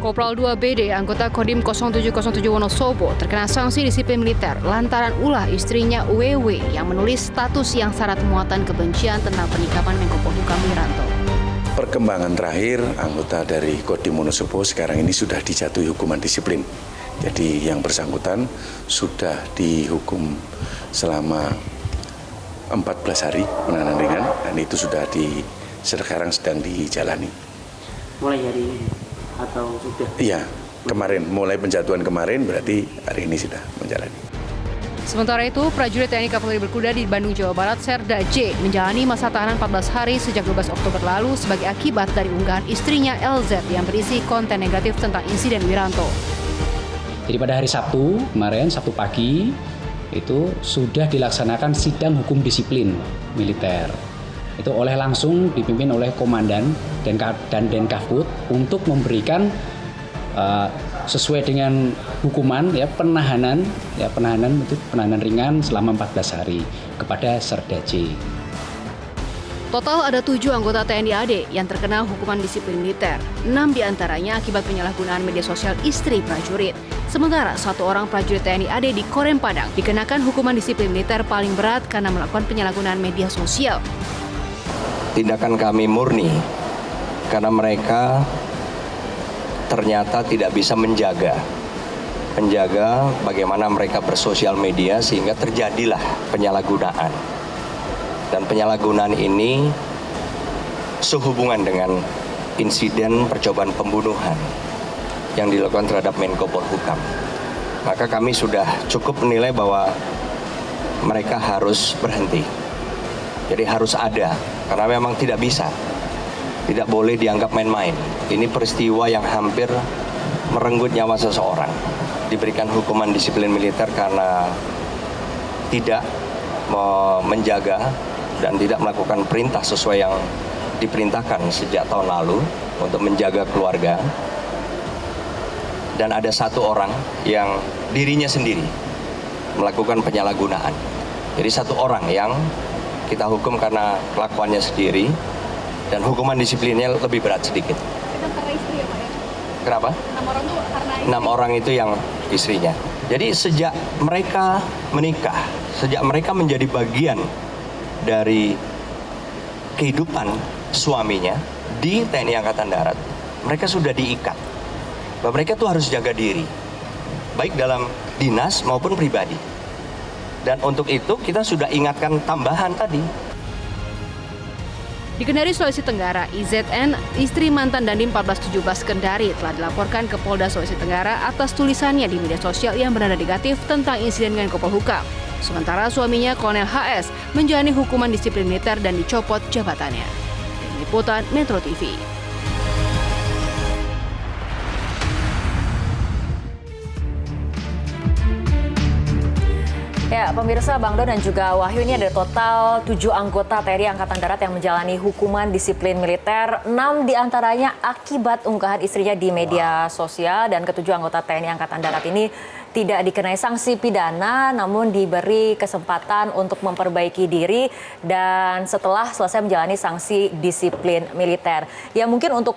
Kopral 2 BD, anggota Kodim 0707 Wonosobo, terkena sanksi disiplin militer lantaran ulah istrinya WW yang menulis status yang syarat muatan kebencian tentang penikaman Menko Polhukam Wiranto. Perkembangan terakhir, anggota dari Kodim Wonosobo sekarang ini sudah dijatuhi hukuman disiplin. Jadi yang bersangkutan sudah dihukum selama 14 hari penahanan ringan dan itu sekarang sedang dijalani. Mulai hari ini atau sudah? Iya, kemarin, mulai penjatuhan kemarin berarti hari ini sudah menjalani. Sementara itu, prajurit TNI Kavaleri Berkuda di Bandung, Jawa Barat, Serda J, menjalani masa tahanan 14 hari sejak 12 Oktober lalu sebagai akibat dari unggahan istrinya LZ yang berisi konten negatif tentang insiden Wiranto. Jadi pada hari Sabtu kemarin, Sabtu pagi, itu sudah dilaksanakan sidang hukum disiplin militer. Itu langsung dipimpin oleh komandan dan Denkavput untuk memberikan sesuai dengan hukuman penahanan ringan selama 14 hari kepada Serda J. Total ada 7 anggota TNI AD yang terkena hukuman disiplin militer. 6 diantaranya akibat penyalahgunaan media sosial istri prajurit. Sementara 1 orang prajurit TNI AD di Korem Padang dikenakan hukuman disiplin militer paling berat karena melakukan penyalahgunaan media sosial. Tindakan kami murni karena mereka ternyata tidak bisa menjaga bagaimana mereka bersosial media sehingga terjadilah penyalahgunaan. Dan penyalahgunaan ini sehubungan dengan insiden percobaan pembunuhan yang dilakukan terhadap Menko Polhukam. Maka kami sudah cukup menilai bahwa mereka harus berhenti. Jadi harus ada, karena memang tidak bisa. Tidak boleh dianggap main-main. Ini peristiwa yang hampir merenggut nyawa seseorang. Diberikan hukuman disiplin militer karena tidak menjaga dan tidak melakukan perintah sesuai yang diperintahkan sejak tahun lalu untuk menjaga keluarga. Dan ada 1 orang yang dirinya sendiri melakukan penyalahgunaan. Jadi 1 orang yang kita hukum karena kelakuannya sendiri dan hukuman disiplinnya lebih berat sedikit. Itu karena istri ya Pak ya? Kenapa? 6 orang itu karena istri. 6 orang itu yang istrinya. Jadi sejak mereka menikah, sejak mereka menjadi bagian dari kehidupan suaminya di TNI Angkatan Darat, mereka sudah diikat. Bahwa mereka tuh harus jaga diri, baik dalam dinas maupun pribadi. Dan untuk itu kita sudah ingatkan tambahan tadi. Di Kendari, Sulawesi Tenggara, IZN, istri mantan Dandim 1417 Kendari, telah dilaporkan ke Polda Sulawesi Tenggara atas tulisannya di media sosial yang bernada negatif tentang insiden Menko Polhukam. Sementara suaminya, Kolonel HS, menjalani hukuman disiplin militer dan dicopot jabatannya. Tim Liputan Metro TV. Ya, pemirsa, Bang Don dan juga Wahyu, ini ada total 7 anggota TNI Angkatan Darat yang menjalani hukuman disiplin militer. 6 diantaranya akibat unggahan istrinya di media sosial, dan ke-7 anggota TNI Angkatan Darat ini tidak dikenai sanksi pidana, namun diberi kesempatan untuk memperbaiki diri dan setelah selesai menjalani sanksi disiplin militer. Ya, mungkin untuk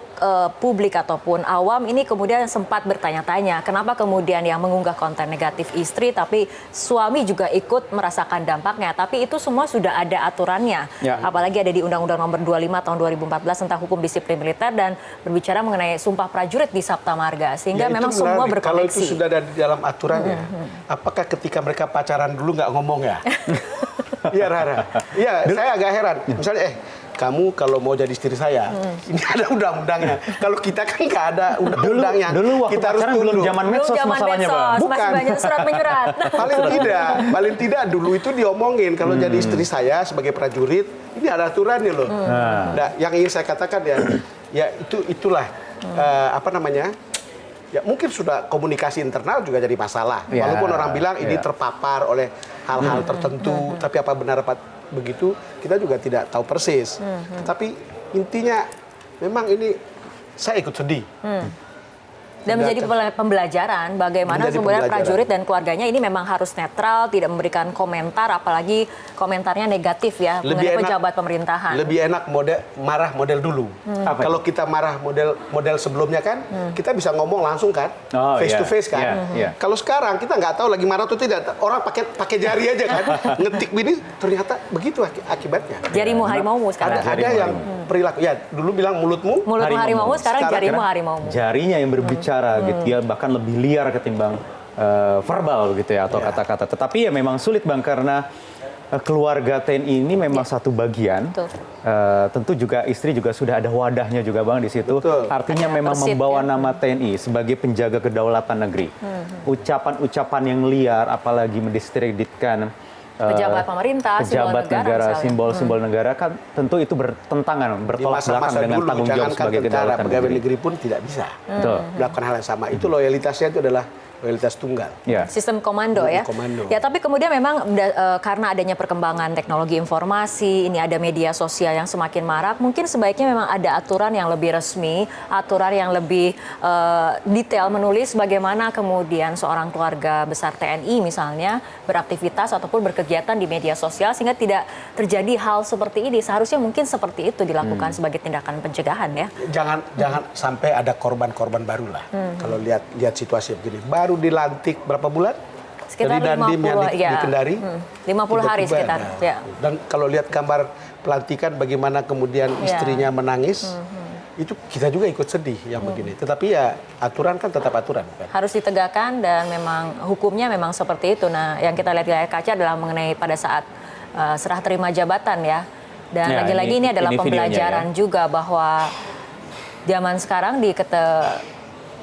publik ataupun awam ini kemudian sempat bertanya-tanya, kenapa kemudian yang mengunggah konten negatif istri tapi suami juga ikut merasakan dampaknya. Tapi itu semua sudah ada aturannya. Ya. Apalagi ada di Undang-Undang Nomor 25 Tahun 2014 tentang hukum disiplin militer dan berbicara mengenai sumpah prajurit di Sabta Marga. Sehingga ya, memang semua berkoneksi. Kalau itu sudah ada di dalam aturannya, apakah ketika mereka pacaran dulu nggak ngomong ya? Iya, Rara. Iya, saya agak heran. Misalnya, kamu kalau mau jadi istri saya, ini ada undang-undangnya. Kalau kita kan nggak ada undang-undangnya. Dulu waktu kita harus belum zaman medsos masalahnya, Bang. Bukan. Masih banyak surat menyurat. Paling tidak dulu itu diomongin kalau jadi istri saya sebagai prajurit, ini ada aturannya loh. Nah, yang ingin saya katakan ya itulah ya mungkin sudah komunikasi internal juga jadi masalah. Ya, walaupun orang bilang ini terpapar oleh hal-hal tertentu, tapi apa benar begitu kita juga tidak tahu persis. Tapi intinya memang ini saya ikut sedih. Dan menjadi pembelajaran bagaimana sebenarnya prajurit dan keluarganya ini memang harus netral, tidak memberikan komentar, apalagi komentarnya negatif ya mengenai pejabat pemerintahan. Lebih enak marah model dulu. Kalau kita marah model sebelumnya kan, kita bisa ngomong langsung kan, face to face kan. Kalau sekarang kita nggak tahu lagi marah atau tidak, orang pakai jari aja kan, ngetik ini ternyata begitu akibatnya. Jarimu harimaumu sekarang. Ada yang perilaku, ya dulu bilang mulutmu harimaumu, sekarang jarimu harimaumu. Jarinya yang berbicara gitu ya, bahkan lebih liar ketimbang verbal gitu ya, atau kata-kata. Tetapi ya memang sulit Bang, karena keluarga TNI ini memang satu bagian. Tentu juga istri juga sudah ada wadahnya juga Bang di situ. Artinya ada memang membawa nama TNI sebagai penjaga kedaulatan negeri. Ucapan-ucapan yang liar, apalagi mendiskreditkan pejabat pemerintah, pejabat negara, simbol-simbol negara, kan tentu itu bertentangan, bertolak belakang dengan tanggung jawab sebagai kedaulatan pegawai negeri pun tidak bisa melakukan hal yang sama. Itu loyalitasnya itu adalah loyalitas tunggal. Sistem komando ya. Ya, tapi kemudian memang karena adanya perkembangan teknologi informasi, ini ada media sosial yang semakin marak, mungkin sebaiknya memang ada aturan yang lebih resmi, aturan yang lebih detail menulis bagaimana kemudian seorang keluarga besar TNI misalnya beraktivitas ataupun berkegiatan di media sosial sehingga tidak terjadi hal seperti ini. Seharusnya mungkin seperti itu dilakukan sebagai tindakan pencegahan ya. Jangan sampai ada korban-korban baru lah. Kalau lihat situasi begini. Baru dilantik berapa bulan? Sekitar dari Dandim 50 yang di Kendari. 50 hari sekitar. Ya. Dan kalau lihat gambar pelantikan bagaimana kemudian istrinya menangis, itu kita juga ikut sedih yang begini. Tetapi ya aturan kan tetap aturan. Kan? Harus ditegakkan dan memang hukumnya memang seperti itu. Nah, yang kita lihat di layar kaca adalah mengenai pada saat serah terima jabatan ya. Dan lagi-lagi ini adalah pembelajaran juga bahwa zaman sekarang di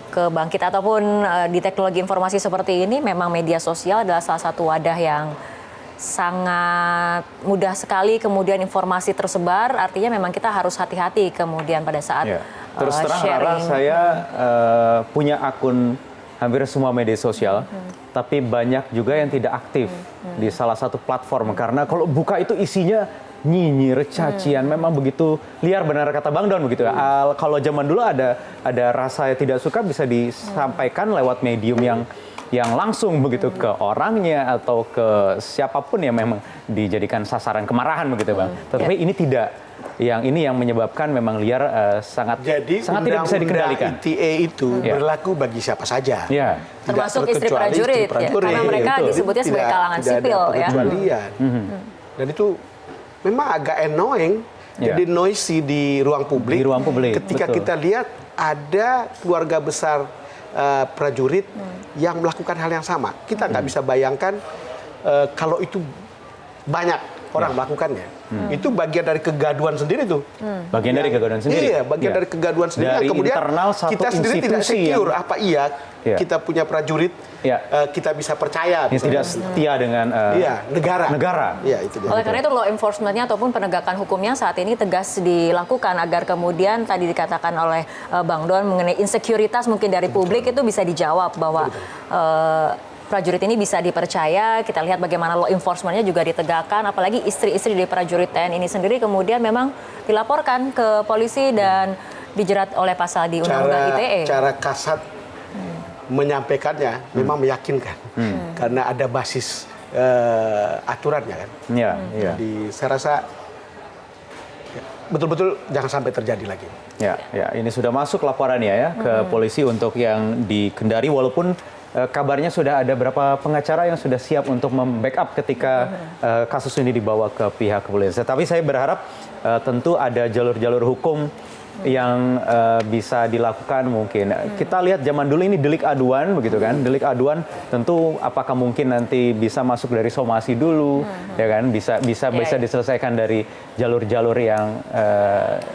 kebangkit ataupun di teknologi informasi seperti ini memang media sosial adalah salah satu wadah yang sangat mudah sekali kemudian informasi tersebar, artinya memang kita harus hati-hati kemudian pada saat terus terang sharing. Rara, saya punya akun hampir semua media sosial, tapi banyak juga yang tidak aktif di salah satu platform karena kalau buka itu isinya nyinyir, cacian, memang begitu liar, benar kata Bang Don begitu ya. Kalau zaman dulu ada rasa yang tidak suka bisa disampaikan lewat medium yang langsung begitu ke orangnya atau ke siapapun yang memang dijadikan sasaran kemarahan begitu Bang. Tetapi ini tidak, yang ini yang menyebabkan memang liar sangat tidak bisa dikendalikan. ITE itu berlaku bagi siapa saja. Termasuk istri prajurit. Karena mereka disebutnya sebagai kalangan sipil ya. Dan itu memang agak annoying, jadi noisy di ruang publik. Ketika kita lihat ada keluarga besar prajurit yang melakukan hal yang sama, kita nggak bisa bayangkan kalau itu banyak orang melakukannya. Itu bagian dari kegaduhan sendiri tuh. Bagian dari kegaduhan sendiri. Iya, bagian dari kegaduhan sendiri. Dari kemudian internal satu kita sendiri tidak secure. Apa kita punya prajurit, kita bisa percaya. Yang tidak setia dengan negara. Iya, itu dia. Oleh karena itu law enforcement-nya ataupun penegakan hukumnya saat ini tegas dilakukan agar kemudian tadi dikatakan oleh Bang Don mengenai insekuritas mungkin dari publik itu bisa dijawab bahwa prajurit ini bisa dipercaya. Kita lihat bagaimana law enforcement-nya juga ditegakkan, apalagi istri-istri dari prajurit TNI ini sendiri kemudian memang dilaporkan ke polisi dan dijerat oleh pasal di Undang-Undang ITE. Cara kasat menyampaikannya memang meyakinkan, karena ada basis aturannya kan. Jadi saya rasa betul-betul jangan sampai terjadi lagi. Ini sudah masuk laporannya ya ke polisi untuk yang di Kendari, walaupun kabarnya sudah ada beberapa pengacara yang sudah siap untuk membackup ketika kasus ini dibawa ke pihak kepolisian. Tapi saya berharap tentu ada jalur-jalur hukum yang bisa dilakukan mungkin. Kita lihat zaman dulu ini delik aduan begitu kan. Delik aduan tentu apakah mungkin nanti bisa masuk dari somasi dulu ya kan, bisa diselesaikan dari jalur-jalur yang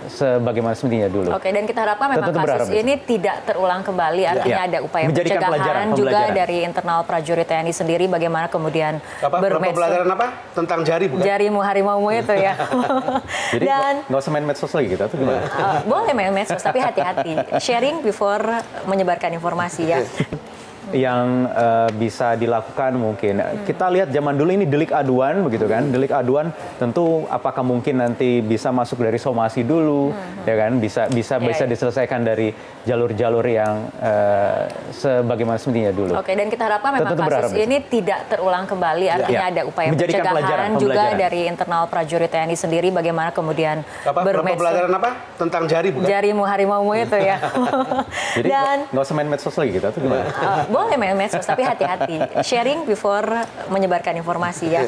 sebagaimana semestinya dulu. Oke, dan kita harapkan memang kasus ini tidak terulang kembali, artinya ada upaya pencegahan juga dari internal prajurit TNI sendiri bagaimana kemudian pembelajaran apa? Tentang jari bukan? Jarimu harimaumu itu ya. Jadi nggak usah main medsos lagi kita tuh gimana? Boleh main medsos, tapi hati-hati. Sharing before menyebarkan informasi ya. yang bisa dilakukan mungkin. Kita lihat zaman dulu ini delik aduan begitu kan. Delik aduan tentu apakah mungkin nanti bisa masuk dari somasi dulu ya kan, bisa diselesaikan dari jalur-jalur yang sebagaimana semestinya dulu. Oke, dan kita harapkan memang Tentu kasus ini tidak terulang kembali, artinya ada upaya Menjadikan pencegahan juga pembelajaran. dari internal prajurit TNI sendiri bagaimana kemudian Pembelajaran apa? Tentang jari bukan? jarimu harimaumu itu ya. Jadi Dan nggak usah main medsos lagi gitu atau gimana? boleh main medsos tapi hati-hati sharing before menyebarkan informasi ya.